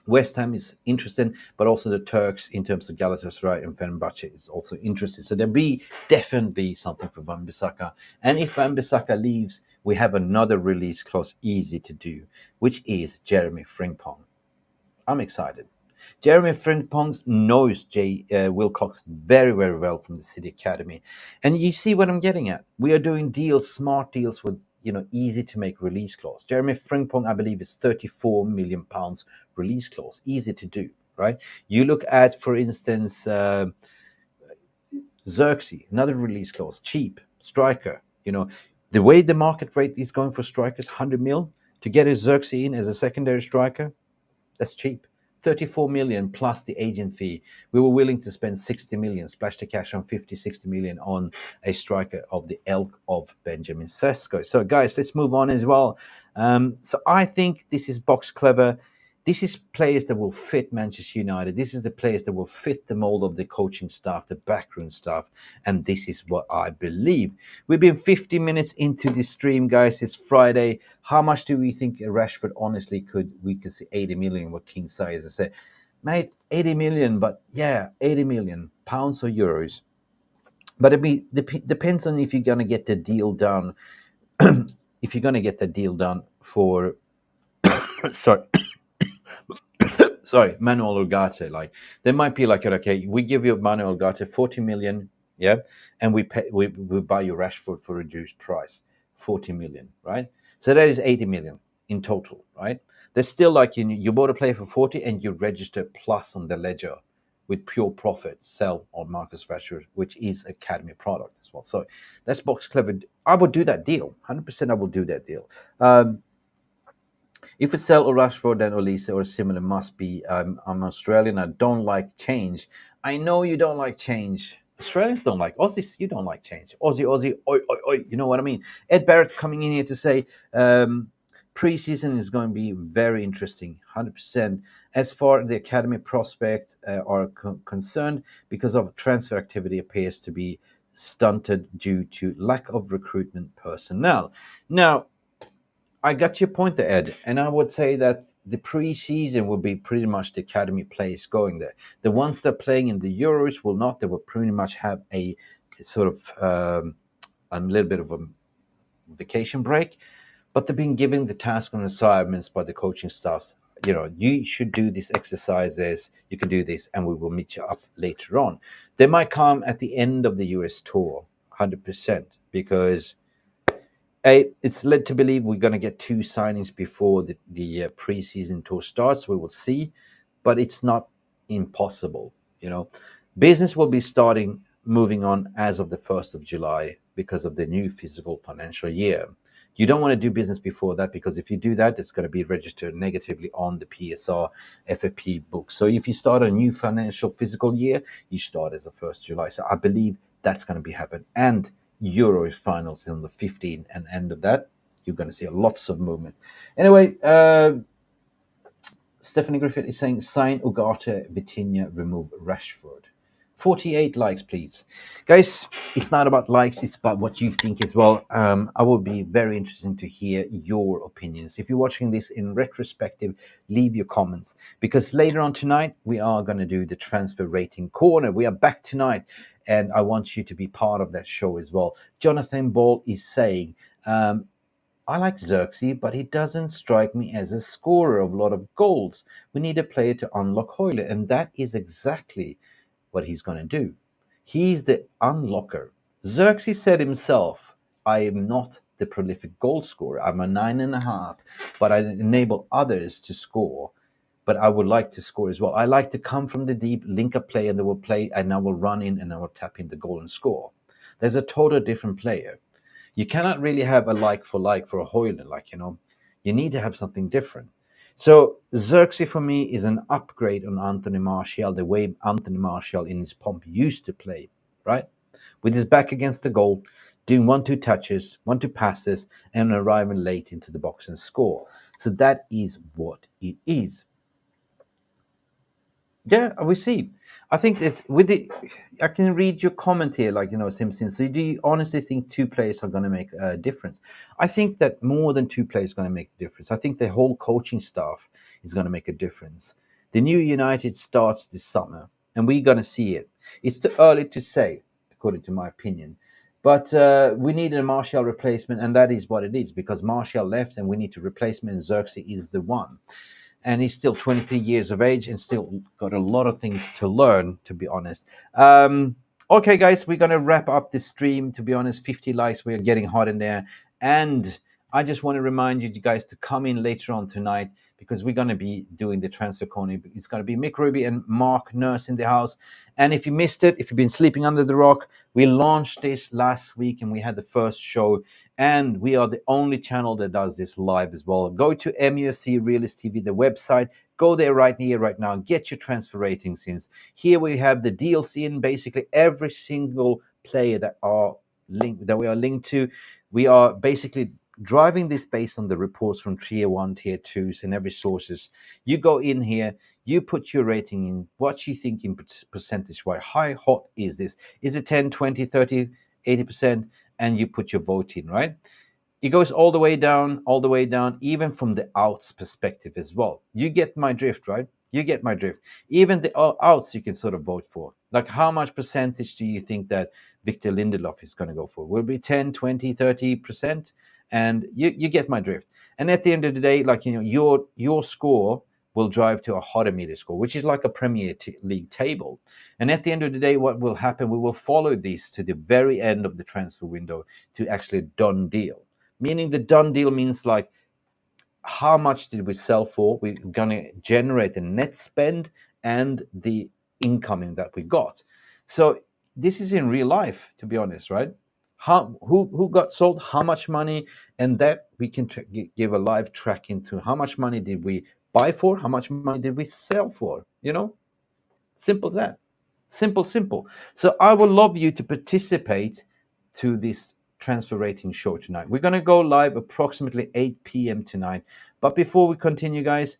West Ham is interested, but also the Turks in terms of Galatasaray and Fenerbahce is also interested. So there'll be definitely something for Van Bissaka. And if Van Bissaka leaves, we have another release clause easy to do, which is Jeremy Frimpong. I'm excited. Jeremy Frimpong knows Jay Wilcox very, very well from the City Academy. And you see what I'm getting at. We are doing deals, smart deals with, easy to make release clause. Jeremy Frimpong, I believe, is £34 million release clause. Easy to do, right? You look at, for instance, Zirkzee, another release clause, cheap, striker. The way the market rate is going for strikers, 100 mil, to get a Zirkzee in as a secondary striker, that's cheap. 34 million plus the agent fee. We were willing to spend 60 million, splash the cash on 50, 60 million on a striker of the ilk of Benjamin Sesko. So, guys, let's move on as well. So, I think this is box clever. This is players that will fit Manchester United. This is the players that will fit the mold of the coaching staff, the backroom staff. And this is what I believe. We've been 50 minutes into this stream, guys. It's Friday. How much do we think Rashford honestly we could see 80 million, what King Size has said? Mate, 80 million, but yeah, 80 million pounds or euros. But it depends on if you're going to get the deal done. If you're going to get the deal done for, sorry, Manuel Ugarte. Like, there might be like, okay, we give you Manuel Ugarte 40 million, yeah, and we buy you Rashford for reduced price, 40 million, right? So that is 80 million in total, right? There's still like you bought a player for 40 and you register plus on the ledger with pure profit, sell on Marcus Rashford, which is Academy product as well. So that's box clever. I would do that deal, 100%. I will do that deal. If it's sell or Rashford, then Olise or similar must be. I'm Australian. I don't like change. I know you don't like change. Australians don't like Aussies. You don't like change. Aussie, oi, oi, oi. You know what I mean? Ed Barrett coming in here to say preseason is going to be very interesting, 100%. As far as the academy prospects are concerned, because of transfer activity appears to be stunted due to lack of recruitment personnel. Now, I got your point there, Ed, and I would say that the preseason will be pretty much the academy players going there. The ones that are playing in the Euros will not. They will pretty much have a sort of a little bit of a vacation break, but they're being given the task and assignments by the coaching staffs. You should do these exercises. You can do this, and we will meet you up later on. They might come at the end of the US tour, 100%, because it's led to believe we're going to get 2 signings before the preseason tour starts. We will see, but it's not impossible. Business will be moving on as of the 1st of July because of the new fiscal financial year. You don't want to do business before that, because if you do that, it's going to be registered negatively on the PSR FFP book. So if you start a new financial fiscal year, you start as of 1st July. So I believe that's going to be happen. And Euros finals on the 15th, and end of that, you're going to see lots of movement. Anyway, Stephanie Griffith is saying, sign Ugarte, Vitinha, remove Rashford. 48 likes, please. Guys, it's not about likes, it's about what you think as well. I will be very interested to hear your opinions. If you're watching this in retrospective, leave your comments, because later on tonight, we are going to do the transfer rating corner. We are back tonight, and I want you to be part of that show as well. Jonathan Ball is saying, I like Zirkzee, but he doesn't strike me as a scorer of a lot of goals. We need a player to unlock Hoyle, and that is exactly what he's going to do. He's the unlocker. Zirkzee said himself, I am not the prolific goal scorer. I'm a 9.5, but I enable others to score. but I would like to score as well. I like to come from the deep, link a play, and they will play, and I will run in and I will tap in the goal and score. There's a total different player. You cannot really have a like for a Hoyland, you need to have something different. So Zirkzee for me is an upgrade on Anthony Martial, the way Anthony Martial in his pomp used to play, right? With his back against the goal, doing 1-2 touches, 1-2 passes, and arriving late into the box and score. So that is what it is. Yeah, we see. I think it's with the. I can read your comment here, Simpson. So, do you honestly think two players are going to make a difference? I think that more than two players are going to make a difference. I think the whole coaching staff is going to make a difference. The new United starts this summer, and we're going to see it. It's too early to say, according to my opinion. But we need a Martial replacement, and that is what it is because Martial left, and we need a replacement. And Zirkzee is the one. And he's still 23 years of age and still got a lot of things to learn, to be honest. Okay, guys, we're going to wrap up this stream. To be honest, 50 likes, we're getting hot in there. And I just want to remind you guys to come in later on tonight because we're going to be doing the transfer corner. It's going to be Mick Ruby and Mark Nurse in the house. And if you missed it, if you've been sleeping under the rock, we launched this last week and we had the first show. And we are the only channel that does this live as well. Go to MUFC Realist TV, the website. Go there right now. Get your transfer ratings in. Here we have the DLC in basically every single player that we are linked to. We are basically driving this based on the reports from tier 1, tier 2s and every sources. You go in here, you put your rating in, what you think in percentage wise. How hot is this? Is it 10, 20, 30, 80%? And you put your vote in, right? It goes all the way down, even from the outs perspective as well. You get my drift, right? You get my drift. Even the outs you can sort of vote for. Like how much percentage do you think that Victor Lindelof is going to go for? Will it be 10, 20, 30%? And you get my drift. And at the end of the day, your score will drive to a hotter meter score, which is like a Premier League table. And at the end of the day, what will happen, we will follow this to the very end of the transfer window to actually a done deal. Meaning the done deal means like how much did we sell for? We're going to generate the net spend and the incoming that we got. So this is in real life, to be honest, right? Who got sold, how much money, and that we can give a live track into how much money did we buy for, how much money did we sell for, simple that, simple. So I would love you to participate to this transfer rating show tonight. We're going to go live approximately 8 p.m. tonight, but before we continue, guys,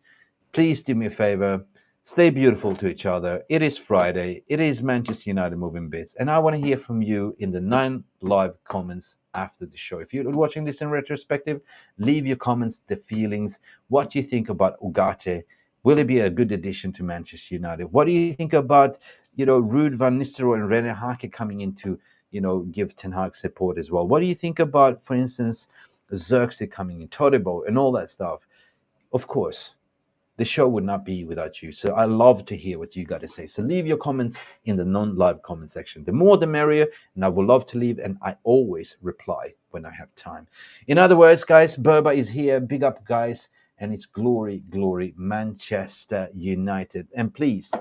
please do me a favor. Stay beautiful to each other. It is Friday. It is Manchester United Moving Bits. And I want to hear from you in the 9 live comments after the show. If you're watching this in retrospective, leave your comments, the feelings. What do you think about Ugarte? Will it be a good addition to Manchester United? What do you think about, Ruud van Nistelrooy and Rene Hake coming in to, give Ten Hag support as well? What do you think about, for instance, Zirkzee coming in, Todibo, and all that stuff? Of course, the show would not be without you. So I love to hear what you got to say. So leave your comments in the non-live comment section. The more, the merrier. And I would love to leave. And I always reply when I have time. In other words, guys, Berba is here. Big up, guys. And it's glory, Manchester United. And please,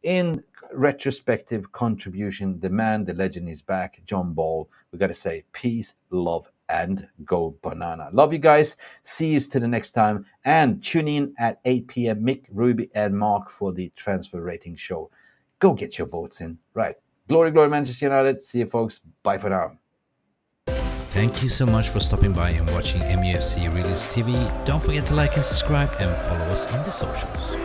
in retrospective contribution, the man, the legend is back. John Ball. We got to say peace, love, and go banana. Love you guys. See you to the next time. And tune in at 8 p.m. Mick, Ruby, and Mark for the transfer rating show. Go get your votes in. Right. Glory, Manchester United. See you, folks. Bye for now. Thank you so much for stopping by and watching MUFC Realist TV. Don't forget to like and subscribe and follow us on the socials.